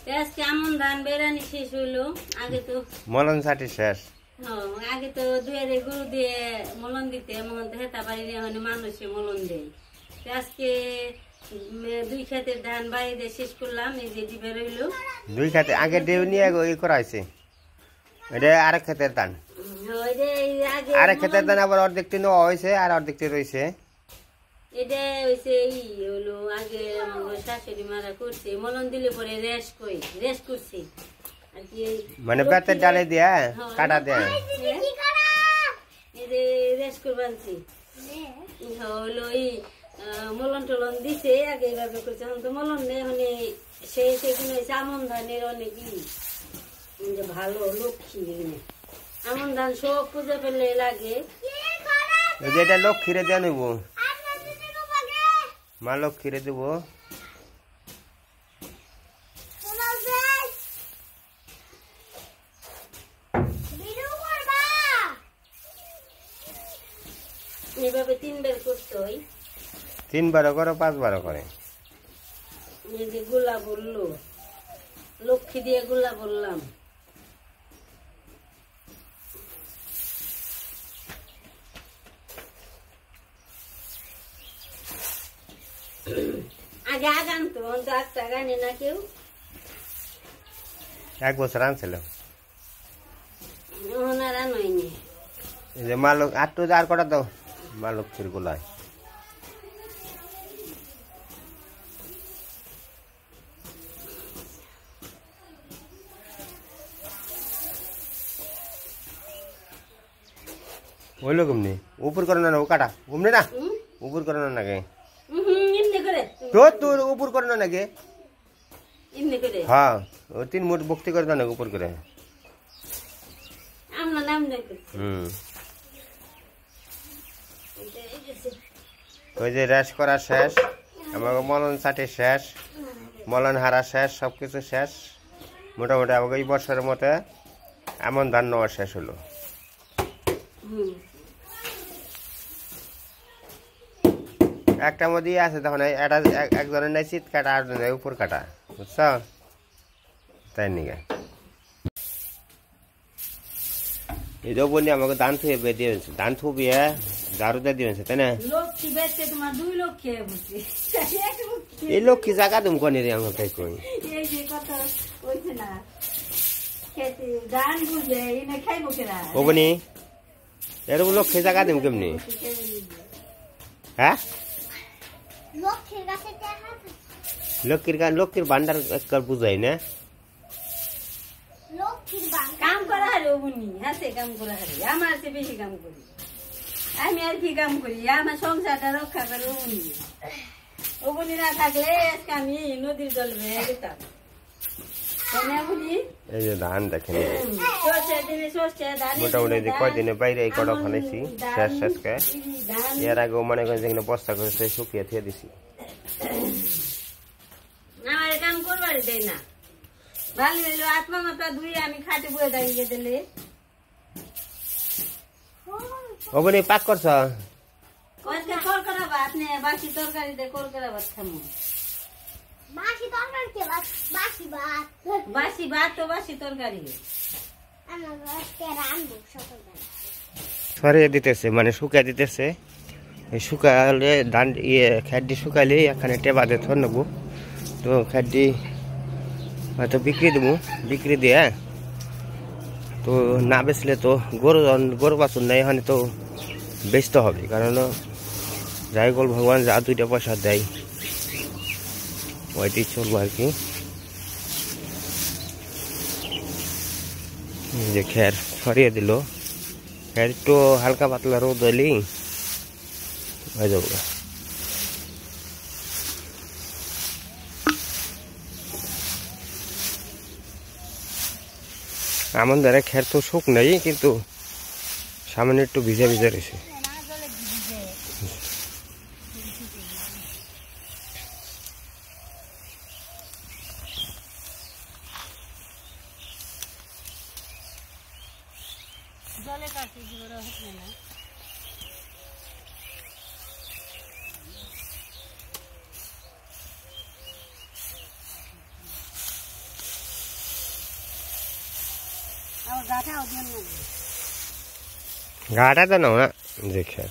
আজকে আমন ধান বেরানি শেষ হইলো। আগে তো মলন সাটি শেষ। আগে তো দুয়ারে গরু দিয়ে মলন দিতে মন হেতা বাড়ি মানে মানুষে মলন দেয়। আজকে 2 ক্ষেতের ধান বাড়ি দিয়ে শেষ করলাম। এই যে ডিবে রইলো 2 ক্ষেতে আগে দেউ নিয়ে ই করা হয়েছে। এটা আরেক ক্ষেতের ধান। আরেক ক্ষেতের ধান আবার অর্ধেকটি নেওয়া হয়েছে আর অর্ধেকটি রয়েছে। এটা হইছে হলো আগে আমার শাশুড়ি মারা করছে মলন দিলে পরে রেস করছে আর কি মানে বেতের ডালে দিয়া কাটা দেয় এই যে রেস করবানছি হলো মলন টলন দিছে আগে এইভাবে করছে এখন তো মলন নেই মানে সেগুলো হয়েছে আমন ধানের অনেক ভালো লক্ষ্মী আমন ধান সব পূজা পেলে লাগে। এটা লক্ষ্মীরে দিয়ে নেব, মা লক্ষ্মীরে দেবো। এভাবে 3 বার করতে হয়। 3 বার করে 5 বার করে। এই যে গোলা বললো লক্ষ্মী দিয়ে গোলা বললাম। আগে আগান তো একটা গানে না কেউ 1 বছর আনছিল ওনারা নয়নি। এই যে মা লোক আটটু আর কটা দাও মা লক্ষ্মীর গোলায়। হইলো কমনি উপর করে না ও কাটা ঘুমনে না উপর করে না নাকি তোর উপর করে না নাকি হ্যাঁ ও 3 মুঠ ভক্তি করে দাও না উপর করে। ওই যে রেস করা শেষ, আমাকে মলন চাটি শেষ, মলন হারা শেষ, সবকিছু শেষ। মোটামুটি আমাকে এই বছরের মতে এমন ধান নেওয়া শেষ হলো। একটা মধ্যে আছে তখন এটা একজনের নাই শীত কাটা আর জনের উপর কাটা বুঝছ তাই নিকে। এই যে বলি আমাকে ধান থুয়ে দিয়ে ধান থুবিয়ে ঝাড়ু দিয়ে দিয়েছে তাই না। এই লক্ষ্মী জায়গা তুমি কোন রে আমার তাই কই ওবনি এরকম লক্ষ্মী জায়গা দিম কেমনি হ্যাঁ লক্ষ্মীর ভান্ডার বুঝাই না কাম করা হারে হাতে কাম করা হারে আমার চেয়ে বেশি কাম করি আমি আর কি কাম করি আমার সংসারটা রক্ষা করে ওগুনি না থাকলে আজকে আমি নদীর জল বেয়ে যেতাম। এই যে ধান দেখেন মোটামুটি কয়দিনে বাইরে এই কটা ফেলেছি শেষ এর আগেও মনে করেন যেখানে বস্তা করেছে শুকিয়ে থিয়ে দিছি। আমার কাম করবার দেয় না ভালো হইলো আত্মা মাত্রা ধুই আমি খাটে বয়ে দাঁড়িয়ে দিলে ওখানে পাক করছ কল করাবা আপনি বাসি তরকারি দিয়ে কল করাবা থামো বাসি ভাত তো বাসি তরকারি সরিয়ে দিতেছে মানে শুকাই দিতেছে। শুকালে ধান খেড্ডি শুকালে এখানে টেবাতে থর নেবো তো খেড্ডি হয়তো বিক্রি দেবো বিক্রি দিয়ে তো না বেচলে তো গরু বাছুর নেই এখানে তো বেচতে হবে কারণ যাই বল ভগবান যা 2টা পয়সা দেয় ওইটি চলবো আর কি। যে খের ছড়িয়ে দিল খের একটু হালকা পাতলা রোদ হইলি হয়ে যাবো। আমাদের খের তো শুক নেই কিন্তু সামনে একটু ভিজে ভিজে রয়েছে। জলে কাটতে দিব হচ্ছে না ঘাটা তো নাও না দেখে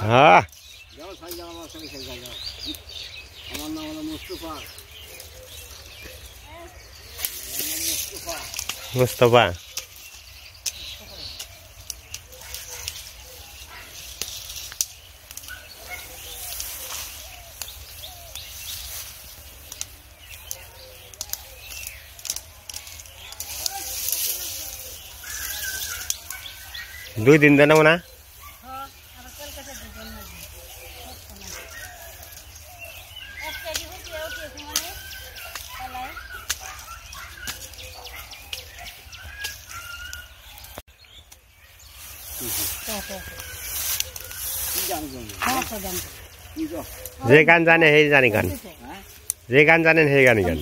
হ্যাঁ আমার নাম হলো মুস্তফা মুস্তফা দুই দিন দেন না যে গান জানে সেই জানি গান যে গান জানেন সেই গানি গান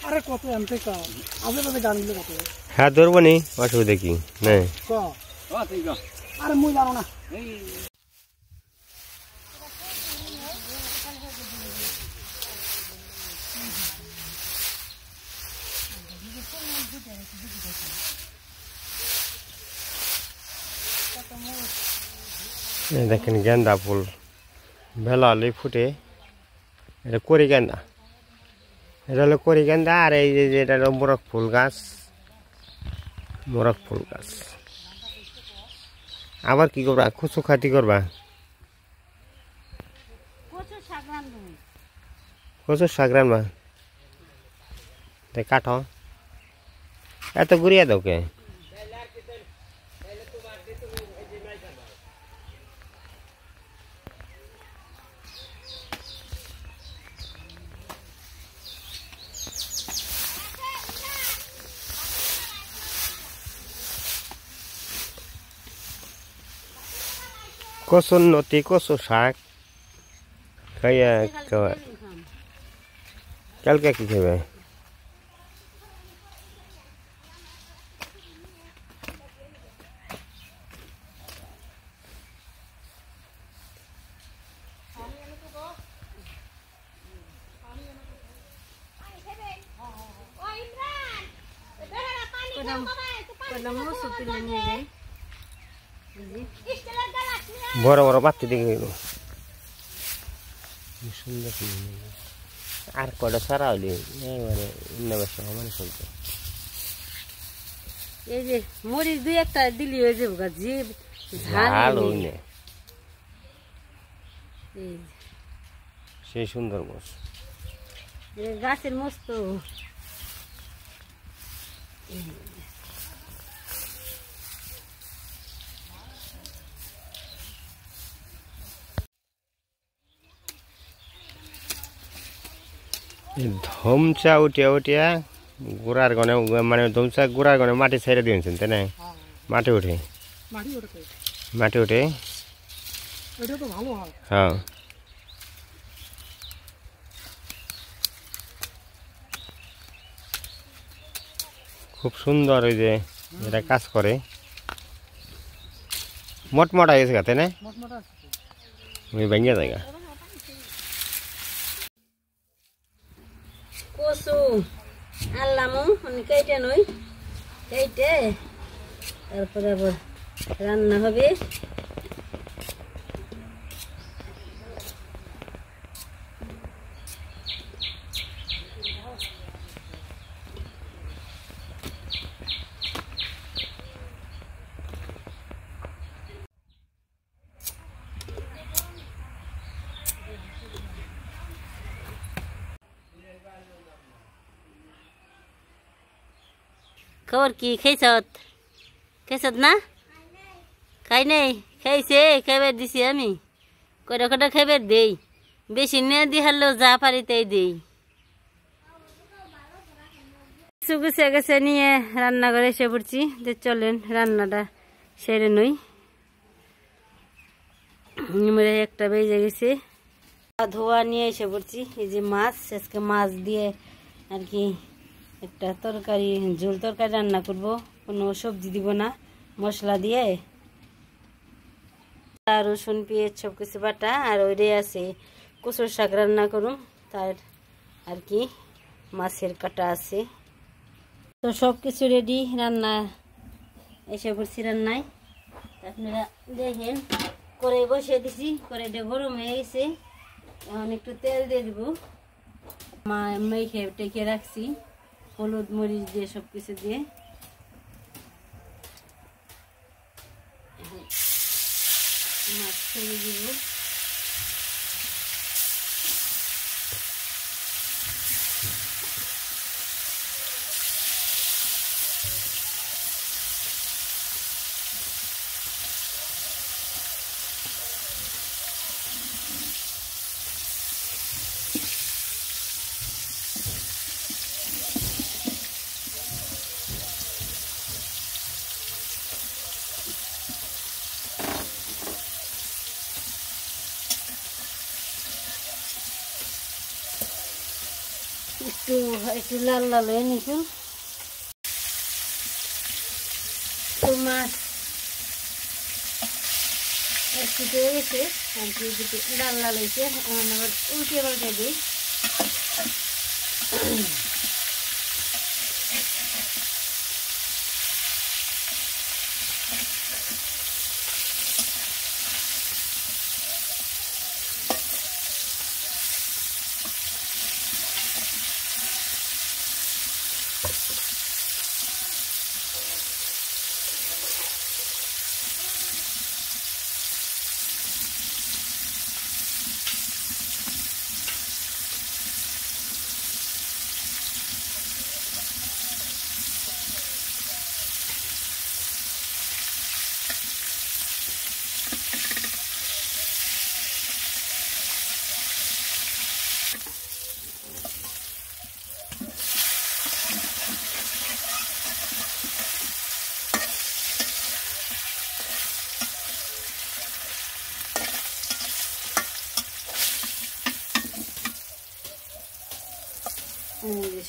আরে কত আনতে আপনাদের গানগুলো কত হ্যাঁ ধরবো নি অসুবিধা কি নেই আরে মুই জানো না দেখেন গেন্দা ফুল বেলা হলেই ফুটে এটা করি গেন্দা এটা হলো করি গেন্দা আর এই যে এটা হলো মোরগ ফুল গাছ আবার কি করবা কচু খাতি করবা কচুর শাক রান্না কাটো এত গুড়িয়া দাও কে কচুর নতি কচু শাক খাইয়া কালকে কি খাবে বড় বড় বাতি দিকে সুন্দর আর কটা সারা হলি এবারে মানে চলছে এই যে মরিচ দুই একটা দিলি হয়ে যাবো যে ঝাল হইলে সেই সুন্দর মোষ গাছের মস্ত ধমচা উঠিয়া উঠিয়া গোড়ার গনে মানে ধমচা গোড়ার গনে মাটি ছেড়ে দিয়েছেন তাই না মাটি উঠে মাটি উঠে হ্যাঁ খুব সুন্দর ওই যে এটা কাজ করে মোটমোটা গেছে তাই না ওই ভেঙে জায়গা কচু আনলাম কেটে নই কেটে তারপরে আবার রান্না হবে খবর কি খাইছত না খাই নাই খাইছে খাইবার দিছি আমি কটা কটা খাইবার দেই বেশি নিয়ে দি হারলেও যা পারি তাই দেই সবকিছু গুছিয়ে গেছে নিয়ে রান্নাঘরে এসে পড়ছি। যে চলেন রান্নাটা সেরে নই। একটা বেজে গেছে, ধোয়া নিয়ে এসে পড়ছি। এই যে মাছ, আজকে মাছ দিয়ে আর কি একটা তরকারি, ঝোল তরকারি রান্না করব। কোনো সবজি দিব না, মশলা দিয়ে রসুন পেঁয়াজ সব কিছু বাটা। আর ওইরে আছে কচুর শাক রান্না করুন, তার আর কি মাছের কাটা আছে। তো সব কিছু রেডি, রান্না এসে পড়ছি রান্নায়। আপনারা দেখেন করে বসিয়ে দিছি, করে গরম হয়ে গেছে। এখন একটু তেল দিয়ে দিব, মেখে টেকে রাখছি হলুদ মরিচ দিয়ে সব কিছু দিয়ে। মাছ ছেড়ে দিব। একটু একটু লাল লাল হয়ে নিকুন। তো মাছ একটু হয়ে গেছে আর কি, লাল লাল হয়েছে। এখন আবার উল্টে পাল্টে দিই।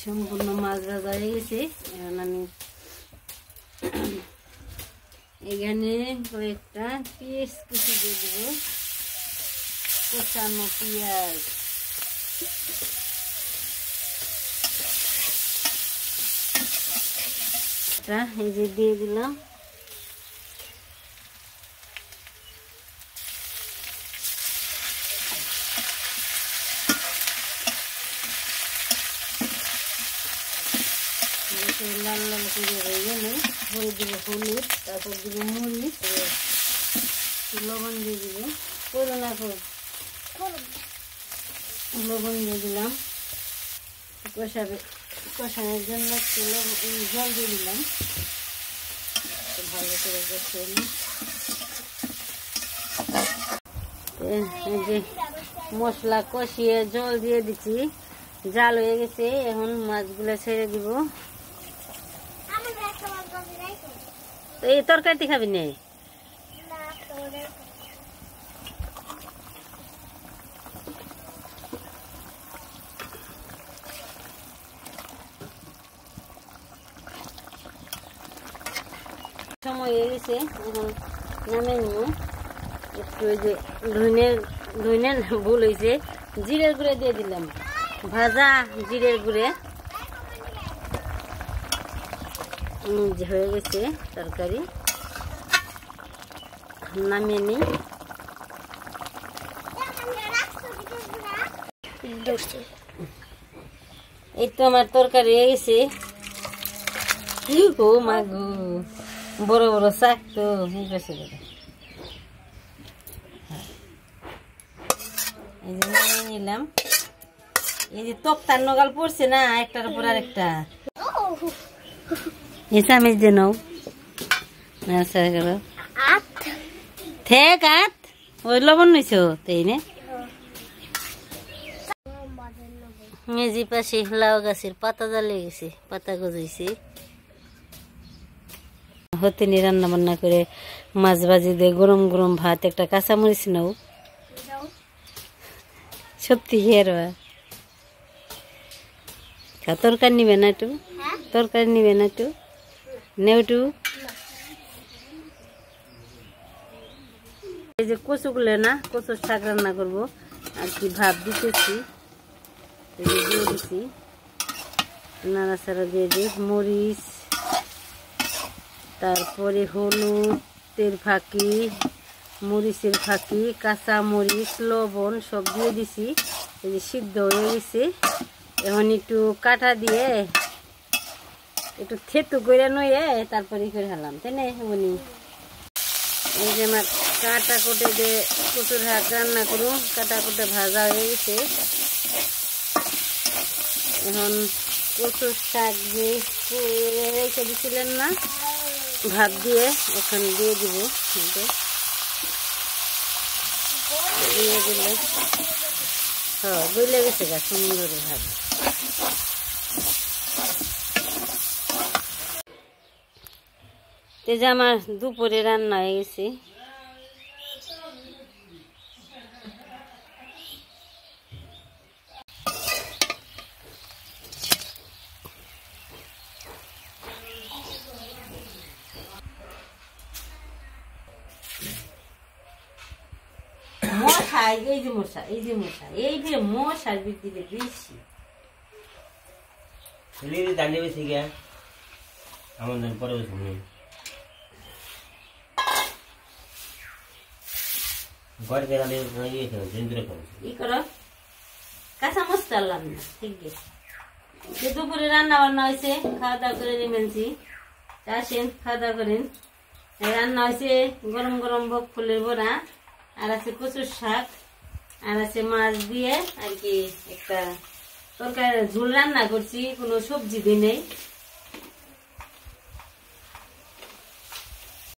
সম্পূর্ণ মাছ ভাজা হয়ে গেছে। এখন আমি এখানে কয়েকটা পেঁয়াজ কুচি দিয়ে দেবো, কোচানো পেঁয়াজ। এই যে দিয়ে দিলাম। লাল লাল করে হয়ে গেলে হয়ে দিব হলুদ, তারপর দিব মরিচ, লবণ দিয়ে দিব। করোনা লবণ দিয়ে দিলাম। কষানোর জন্য একটু জল দিয়ে দিলাম, ভালো করে কষিয়ে নিই। এই যে মশলা কষিয়ে জল দিয়ে দিচ্ছি, জাল হয়ে গেছে। এখন মাছগুলো ছেড়ে দিব। এই তরকারিতে খাবি না? সময় হয়ে গেছে, এখন নামে নিব। একটু ওই যে ধইনের ভুল হয়েছে, জিরের গুঁড়ে দিয়ে দিলাম, ভাজা জিরের গুঁড়ে। হয়ে গেছে তরকারি, নামিয়ে নিই। এই তো আমার তরকারি হয়ে গেছে। ও মা গো, বড় বড় শাক তো এই যে নামিয়ে নিলাম। এই যে তক্তার নগাল পড়ছে না, একটার উপর আর একটা। এই চামিচ দিয়ে নাও। থেক ওই লবণ নিছ তাই নে। মেজি পাশে লাউ গাছের পাতা জ্বালিয়ে গেছে, পাতা গজাইছে। হতিনি রান্না বান্না করে মাছ ভাজি দিয়ে গরম গরম ভাত, একটা কাঁচামরিচ নাও। সত্যি হেরবা তরকারি নিবে না একটু? তরকারি নিবে না একটু? নেউটু এই যে কচুগুলো না, কচুর শাক রান্না করবো আর কি ভাত দিতেছি। দিয়ে দিছি নাড়াচাড়া দিয়ে দিই মরিচ, তারপরে হলুদের ফাঁকি, মরিচের ফাঁকি, কাঁচা মরিচ, লবণ সব দিয়ে দিছি। এই যে সিদ্ধ হয়ে গেছে। এখন একটু কাটা দিয়ে একটু থেতু করে নয়ে তারপরে করে হলাম, তাই না? উনি এই যে আমার কাটা কোটে দিয়ে কচুর শাক রান্না করুন, কাটা কোটে ভাজা হয়ে গেছে। এখন কচুর শাক যে রেখে দিছিলেন না ভাত দিয়ে, এখন দিয়ে দিব। দিয়ে দিলে হ্যাঁ গলে গেছে গা সুন্দর ভাত। এই যে আমার দুপুরে রান্না হয়ে গেছে। মশা, এই যে মশা, এই যে মশা, এই যে মশার বৃদ্ধিতে বেশি। দাঁড়িয়ে বেশি গিয়া আমার পরে বসে কাঁচা মশলা আনলাম না, ঠিক আছে। দুপুরে রান্না বান্না হয়েছে, খাওয়া দাওয়া করে নিবেনছি। আসেন খাওয়া দাওয়া করেন। রান্না হয়েছে গরম গরম ভোগ ফুলের বড়া, আর আছে কচুর শাক, আর আছে মাছ দিয়ে আর কি একটা তরকারি ঝোল রান্না করছি, কোনো সবজি দিই নেই।